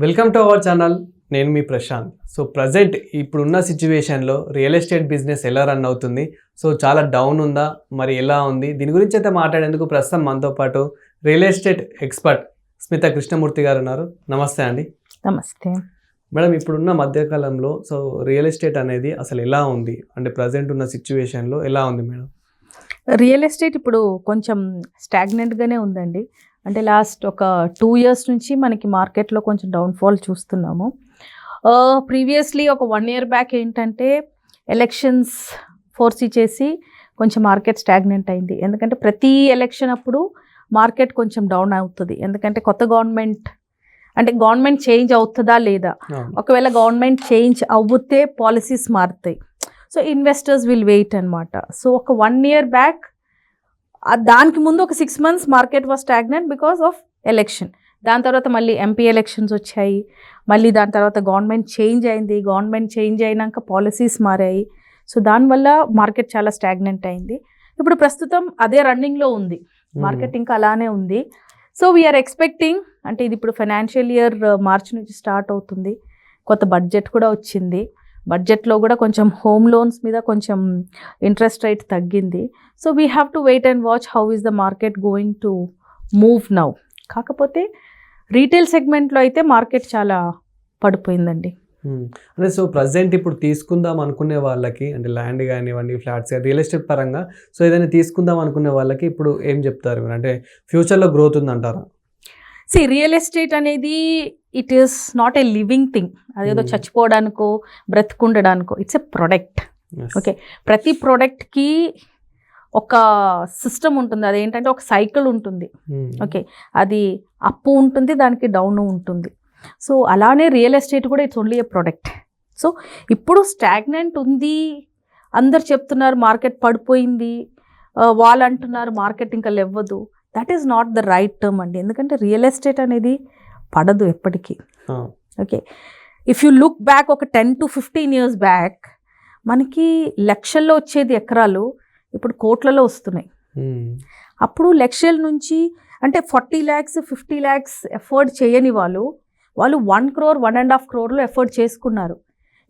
Welcome to our channel. నేను మీ Prashanth. So present ఇప్పుడున్న సిచ్యువేషన్లో రియల్ ఎస్టేట్ బిజినెస్ ఎలా రన్ అవుతుంది, సో చాలా డౌన్ ఉందా, మరి ఎలా ఉంది, దీని గురించి అయితే మాట్లాడేందుకు ప్రస్తుతం మనతో పాటు real estate expert Smitha Krishnamurthy గారు ఉన్నారు. నమస్తే అండి. నమస్తే మేడం, ఇప్పుడున్న మధ్యకాలంలో సో రియల్ ఎస్టేట్ అనేది అసలు ఎలా ఉంది, అంటే ప్రజెంట్ ఉన్న సిచ్యువేషన్లో ఎలా ఉంది మేడం? రియల్ ఎస్టేట్ ఇప్పుడు కొంచెం స్టాగ్నెంట్గానే ఉందండి. అంటే లాస్ట్ ఒక 2 years నుంచి మనకి మార్కెట్లో కొంచెం డౌన్ఫాల్ చూస్తున్నాము. ప్రీవియస్లీ ఒక 1 year బ్యాక్ ఏంటంటే ఎలక్షన్స్ ఫోర్సీ చేసి కొంచెం మార్కెట్ స్టాగ్నెంట్ అయింది. ఎందుకంటే ప్రతి ఎలక్షన్ అప్పుడు మార్కెట్ కొంచెం డౌన్ అవుతుంది. ఎందుకంటే కొత్త గవర్నమెంట్ చేంజ్ అవుతుందా లేదా, ఒకవేళ గవర్నమెంట్ చేంజ్ అవుతే పాలసీస్ మారుతాయి. సో ఇన్వెస్టర్స్ విల్ వెయిట్ అనమాట. సో ఒక 1 year బ్యాక్ దానికి ముందు ఒక 6 months market was stagnant because of election. దాని తర్వాత మళ్ళీ ఎంపీ ఎలక్షన్స్ వచ్చాయి, మళ్ళీ దాని తర్వాత గవర్నమెంట్ చేంజ్ అయింది. గవర్నమెంట్ చేంజ్ అయినాక పాలసీస్ మారాయి. సో దానివల్ల మార్కెట్ చాలా స్టాగ్నెంట్ అయింది. ఇప్పుడు ప్రస్తుతం అదే రన్నింగ్లో ఉంది మార్కెట్, ఇంకా అలానే ఉంది. సో వీఆర్ ఎక్స్పెక్టింగ్, అంటే ఇది ఇప్పుడు ఫైనాన్షియల్ ఇయర్ మార్చ్ నుంచి స్టార్ట్ అవుతుంది. కొత్త బడ్జెట్ కూడా వచ్చింది. బడ్జెట్లో కూడా కొంచెం హోమ్ లోన్స్ మీద కొంచెం ఇంట్రెస్ట్ రేట్ తగ్గింది. So we have to wait and watch how is the market going to move now. కాకపోతే రీటైల్ సెగ్మెంట్లో అయితే మార్కెట్ చాలా పడిపోయిందండి. అంటే సో ప్రజెంట్ ఇప్పుడు తీసుకుందాం అనుకునే వాళ్ళకి, అంటే ల్యాండ్ కానివ్వండి, ఫ్లాట్స్, రియల్ ఎస్టేట్ పరంగా సో ఏదైనా తీసుకుందాం అనుకునే వాళ్ళకి ఇప్పుడు ఏం చెప్తారు? అంటే ఫ్యూచర్లో గ్రోత్ ఉందంటారా? రియల్ ఎస్టేట్ అనేది it is not a living thing. అదేదో చచ్చిపోవడానికో బ్రతుకుండడానికో, ఇట్స్ ఎ ప్రొడక్ట్. ఓకే, ప్రతి ప్రోడక్ట్కి ఒక సిస్టమ్ ఉంటుంది. అదేంటంటే ఒక సైకిల్ ఉంటుంది. ఓకే, అది అప్ ఉంటుంది, దానికి డౌన్ ఉంటుంది. సో అలానే రియల్ ఎస్టేట్ కూడా it's only a product. So ఇప్పుడు స్టాగ్నెంట్ ఉంది, అందరు చెప్తున్నారు మార్కెట్ పడిపోయింది, వాళ్ళు అంటున్నారు మార్కెట్ ఇంకా లేవ్వదు. That is not the right term అండి. ఎందుకంటే రియల్ ఎస్టేట్ అనేది పడదు ఎప్పటికీ. Okay, if you look back ఒక 10 to 15 years బ్యాక్ మనకి లక్షల్లో వచ్చేది ఎకరాలు ఇప్పుడు కోట్లలో వస్తున్నాయి. అప్పుడు లక్షల నుంచి అంటే 40 lakhs 50 lakhs ఎఫర్ట్ చేయని వాళ్ళు 1 crore 1.5 crore ఎఫర్ట్ చేసుకున్నారు.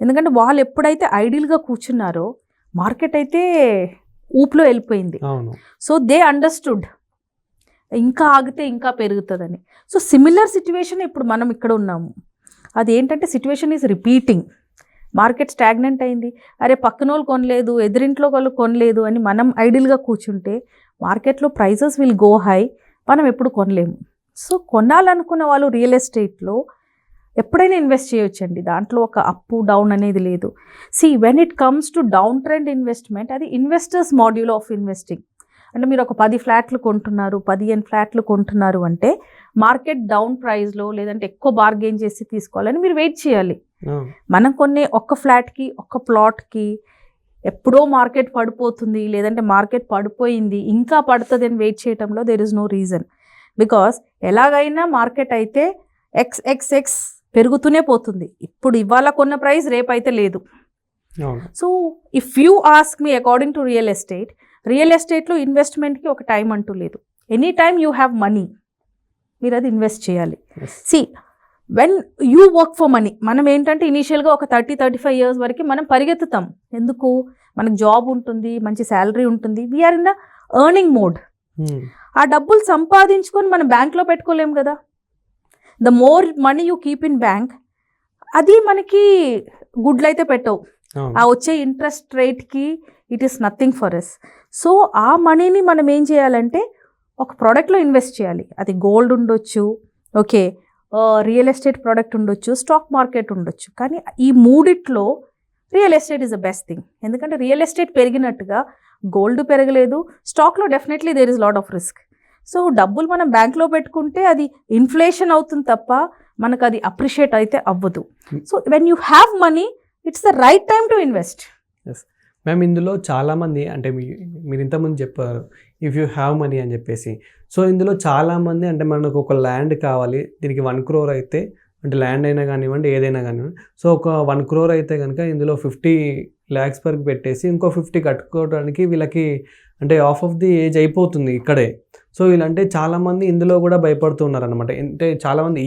ఎందుకంటే వాళ్ళు ఎప్పుడైతే ఐడియల్గా కూర్చున్నారో మార్కెట్ అయితే ఊపులో వెళ్ళిపోయింది. సో దే అండర్స్టూడ్ ఇంకా ఆగితే ఇంకా పెరుగుతుందని. సో సిమిలర్ సిచ్యువేషన్ ఇప్పుడు మనం ఇక్కడ ఉన్నాము. అదేంటంటే situation is repeating. Market stagnant అయింది, అరే పక్కన వాళ్ళు కొనలేదు, ఎదురింట్లో వాళ్ళు కొనలేదు అని మనం ఐడియల్గా కూర్చుంటే మార్కెట్లో ప్రైజెస్ విల్ గో హై, మనం ఎప్పుడు కొనలేము. సో కొనాలనుకున్న వాళ్ళు రియల్ ఎస్టేట్లో ఎప్పుడైనా ఇన్వెస్ట్ చేయొచ్చండి. దాంట్లో ఒక అప్ డౌన్ అనేది లేదు. When it comes to down trend investment, అది ఇన్వెస్టర్స్ మాడ్యూల్ ఆఫ్ ఇన్వెస్టింగ్. అంటే మీరు ఒక 10 ఫ్లాట్లు కొంటున్నారు, 15 ఫ్లాట్లు కొంటున్నారు అంటే మార్కెట్ డౌన్ ప్రైస్లో లేదంటే ఎక్కువ బార్గెయిన్ చేసి తీసుకోవాలని మీరు వెయిట్ చేయాలి. మనం కొనే ఒక్క ఫ్లాట్కి ఒక్క ప్లాట్కి ఎప్పుడో మార్కెట్ పడిపోతుంది, లేదంటే మార్కెట్ పడిపోయింది ఇంకా పడుతుంది అని వెయిట్ చేయడంలో there is no reason. Because ఎలాగైనా మార్కెట్ అయితే ఎక్స్ పెరుగుతూనే పోతుంది. ఇప్పుడు ఇవాళ కొన్న ప్రైస్ రేపు అయితే లేదు. So if you ask me according to real ఎస్టేట్లో ఇన్వెస్ట్మెంట్కి ఒక టైం అంటూ లేదు. Any time you have money, మీరు అది ఇన్వెస్ట్ చేయాలి. When you work for money, మనం ఏంటంటే ఇనీషియల్గా ఒక 30-35 years వరకు మనం పరిగెత్తుతాం. ఎందుకు? మనకు జాబ్ ఉంటుంది, మంచి శాలరీ ఉంటుంది, we are in the earning mode. ఆ డబ్బులు సంపాదించుకొని మనం బ్యాంక్లో పెట్టుకోలేము కదా. The more money you keep in bank, అది మనకి గుడ్లు అయితే పెట్టవు. ఆ వచ్చే ఇంట్రెస్ట్ రేట్కి it is nothing for us. So ఆ మనీని మనం ఏం చేయాలంటే ఒక ప్రోడక్ట్లో ఇన్వెస్ట్ చేయాలి. అది గోల్డ్ ఉండొచ్చు, ఓకే, రియల్ ఎస్టేట్ ప్రోడక్ట్ ఉండొచ్చు, స్టాక్ మార్కెట్ ఉండొచ్చు. కానీ ఈ మూడిట్లో real estate is the best thing. ఎందుకంటే రియల్ ఎస్టేట్ పెరిగినట్టుగా గోల్డ్ పెరగలేదు, స్టాక్లో definitely there is lot of risk. So డబ్బులు మనం బ్యాంక్లో పెట్టుకుంటే అది ఇన్ఫ్లేషన్ అవుతుంది తప్ప మనకు అది అప్రిషియేట్ అయితే అవ్వదు. So when you have money, it's the right time to invest. Ma'am, ఇందులో చాలామంది, అంటే మీరు ఇంతకుముందు చెప్పారు ఇఫ్ యూ హ్యావ్ మనీ అని చెప్పేసి. సో ఇందులో చాలామంది అంటే మనకు ఒక ల్యాండ్ కావాలి, దీనికి 1 crore అయితే, అంటే ల్యాండ్ అయినా కానివ్వండి ఏదైనా కానివ్వండి, సో ఒక 1 crore అయితే కనుక ఇందులో 50 lakhs వరకు పెట్టేసి ఇంకో 50 కట్టుకోవడానికి వీళ్ళకి అంటే ఆఫ్ ఆఫ్ ది ఏజ్ అయిపోతుంది ఇక్కడే. సో వీళ్ళంటే చాలామంది ఇందులో కూడా భయపడుతున్నారు అనమాట. అంటే చాలామంది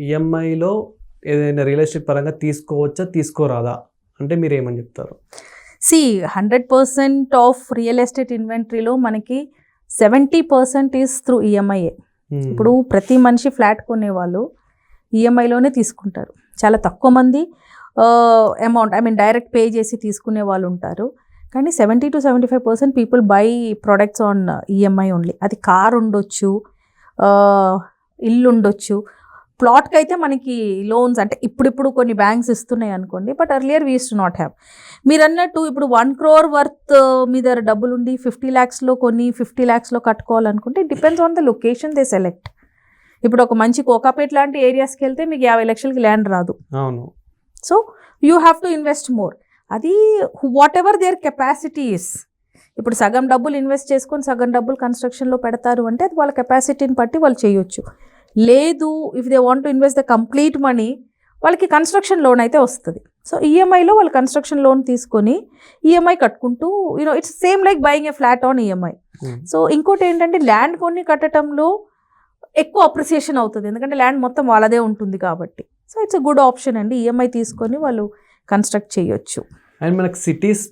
ఈఎంఐలో ఏదైనా రియల్ ఎస్టేట్ పరంగా తీసుకోవచ్చా తీసుకోరాదా అంటే మీరు ఏమని చెప్తారు? 100% ఆఫ్ రియల్ ఎస్టేట్ ఇన్వెంటరీలో మనకి 70% ఈజ్ త్రూ ఈఎంఐఏ. ఇప్పుడు ప్రతి మనిషి ఫ్లాట్ కొనేవాళ్ళు ఈఎంఐలోనే తీసుకుంటారు. చాలా తక్కువ మంది అమౌంట్ డైరెక్ట్ పే చేసి తీసుకునే వాళ్ళు ఉంటారు. కానీ 70 to 75% people by products on EMI only. అది కార్ ఉండొచ్చు, ఇల్లు ఉండొచ్చు. ప్లాట్కి అయితే మనకి లోన్స్ అంటే ఇప్పుడు కొన్ని బ్యాంక్స్ ఇస్తున్నాయి అనుకోండి, but earlier we use to not have. మీరు అన్నట్టు ఇప్పుడు 1 crore వర్త్ మీ దగ్గర డబ్బులు ఉండి 50 lakhsలో కొన్ని 50 lakhsలో కట్టుకోవాలనుకుంటే it depends on the location they select. ఇప్పుడు ఒక మంచి కోకాపేట్ లాంటి ఏరియాస్కి వెళ్తే మీకు 50 లక్షలకి ల్యాండ్ రాదు. అవును. So you have to invest more. అది whatever their capacity is. ఇప్పుడు సగం డబ్బులు ఇన్వెస్ట్ చేసుకొని సగం డబ్బులు కన్స్ట్రక్షన్లో పెడతారు అంటే అది వాళ్ళ కెపాసిటీని బట్టి వాళ్ళు చేయొచ్చు. లేదు, if they want to invest the complete money, వాళ్ళకి కన్స్ట్రక్షన్ లోన్ అయితే వస్తుంది. సో ఈఎంఐలో వాళ్ళు కన్స్ట్రక్షన్ లోన్ తీసుకొని ఈఎంఐ కట్టుకుంటూ it's same like buying A flat on EMI. So ఇంకోటి ఏంటంటే ల్యాండ్ కొన్ని కట్టడంలో ఎక్కువ అప్రిసియేషన్ అవుతుంది, ఎందుకంటే ల్యాండ్ మొత్తం వాళ్ళదే ఉంటుంది కాబట్టి. So it's a good option అండి, ఈఎంఐ తీసుకొని వాళ్ళు కన్స్ట్రక్ట్ చేయొచ్చు. అండ్ మనకు సిటీస్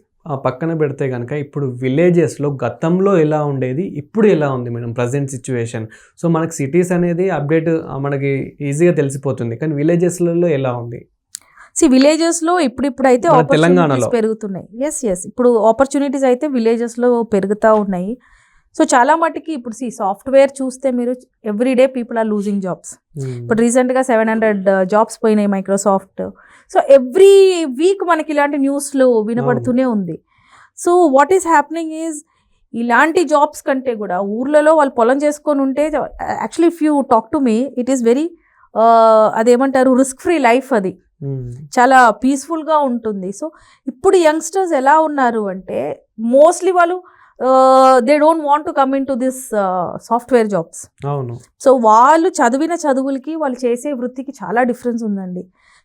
పక్కన పెడితే కనుక ఇప్పుడు విలేజెస్లో గతంలో ఎలా ఉండేది, ఇప్పుడు ఎలా ఉంది మేడం ప్రజెంట్ సిచ్యువేషన్? సో మనకు సిటీస్ అనేది అప్డేట్ మనకి ఈజీగా తెలిసిపోతుంది, కానీ విలేజెస్లలో ఎలా ఉంది? విలేజెస్లో ఇప్పుడైతే తెలంగాణలో పెరుగుతున్నాయి. ఎస్ ఇప్పుడు ఆపర్చునిటీస్ అయితే విలేజెస్లో పెరుగుతూ ఉన్నాయి. సో చాలా మటుకి ఇప్పుడు సాఫ్ట్వేర్ చూస్తే మీరు everyday people are losing jobs. ఇప్పుడు రీసెంట్గా 700 జాబ్స్ పోయినాయి మైక్రోసాఫ్ట్. సో ఎవ్రీ వీక్ మనకి ఇలాంటి న్యూస్లు వినపడుతూనే ఉంది. So what is happening is ఇలాంటి జాబ్స్ కంటే కూడా ఊర్లలో వాళ్ళు పొలం చేసుకొని ఉంటే actually if you talk to me it is very అదేమంటారు రిస్క్ ఫ్రీ లైఫ్. అది చాలా పీస్ఫుల్గా ఉంటుంది. సో ఇప్పుడు యంగ్స్టర్స్ ఎలా ఉన్నారు అంటే మోస్ట్లీ వాళ్ళు they don't want to come in to this software jobs. అవును. సో వాళ్ళు చదివిన చదువులకి వాళ్ళు చేసే వృత్తికి చాలా డిఫరెన్స్ ఉందండి.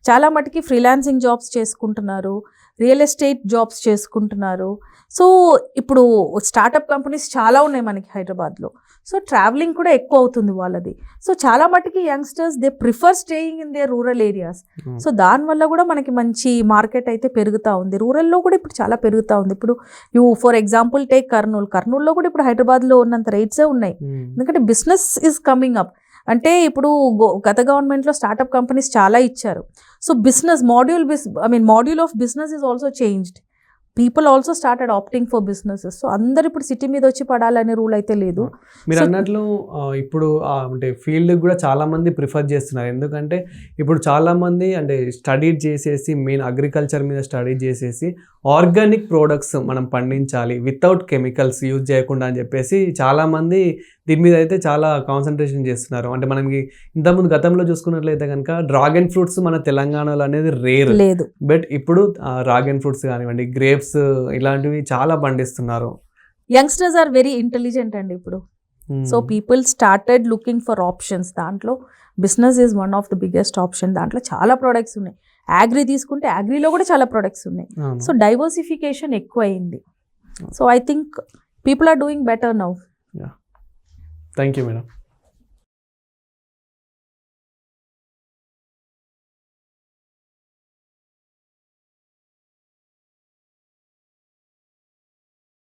చాలా మటుకి ఫ్రీలాన్సింగ్ జాబ్స్ చేసుకుంటున్నారు, రియల్ ఎస్టేట్ జాబ్స్ చేసుకుంటున్నారు. సో ఇప్పుడు స్టార్టప్ కంపెనీస్ చాలా ఉన్నాయి మనకి హైదరాబాద్లో. సో ట్రావెలింగ్ కూడా ఎక్కువ అవుతుంది వాళ్ళది. సో చాలా మటుకి youngsters they prefer staying in there rural areas. So దానివల్ల కూడా మనకి మంచి మార్కెట్ అయితే పెరుగుతూ ఉంది. రూరల్లో కూడా ఇప్పుడు చాలా పెరుగుతూ ఉంది. ఇప్పుడు ఫర్ ఎగ్జాంపుల్ టేక్ కర్నూలులో కూడా ఇప్పుడు హైదరాబాద్లో ఉన్నంత రేట్సే ఉన్నాయి, ఎందుకంటే బిజినెస్ ఈజ్ కమింగ్ అప్. అంటే ఇప్పుడు గత గవర్నమెంట్లో స్టార్టప్ కంపెనీస్ చాలా ఇచ్చారు. So module of business is also changed. People also started opting for businesses. So అందరు ఇప్పుడు సిటీ మీద వచ్చి పడాలనే రూల్ అయితే లేదు. మీరు అన్నట్లు ఇప్పుడు అంటే ఫీల్డ్ కూడా చాలా మంది ప్రిఫర్ చేస్తున్నారు, ఎందుకంటే ఇప్పుడు చాలా మంది అంటే స్టడీ చేసేసి మెయిన్ అగ్రికల్చర్ మీద స్టడీ చేసేసి ఆర్గానిక్ ప్రోడక్ట్స్ మనం పండించాలి వితౌట్ కెమికల్స్ యూజ్ చేయకుండా అని చెప్పేసి చాలామంది దీని మీద అయితే చాలా కాన్సన్ట్రేషన్ చేస్తున్నారు. అంటే మనకి ఇంతకుముందు గతంలో చూసుకున్నట్లయితే కనుక డ్రాగన్ ఫ్రూట్స్ మన తెలంగాణలో అనేది రేర్ లేదు, బట్ ఇప్పుడు డ్రాగన్ ఫ్రూట్స్ కానివ్వండి, గ్రేప్స్ ఇలాంటివి చాలా పండిస్తున్నారు. యంగ్స్టర్స్ ఆర్ వెరీ ఇంటెలిజెంట్ అండి ఇప్పుడు. So people started looking for options. దాంట్లో business is one of the biggest option. దాంట్లో చాలా ప్రోడక్ట్స్ ఉన్నాయి. అగ్రి తీసుకుంటే అగ్రిలో కూడా చాలా ప్రోడక్ట్స్ ఉన్నాయి. సో డైవర్సిఫికేషన్ ఎక్కువ అయింది. So I think people are doing better now. Thank you madam.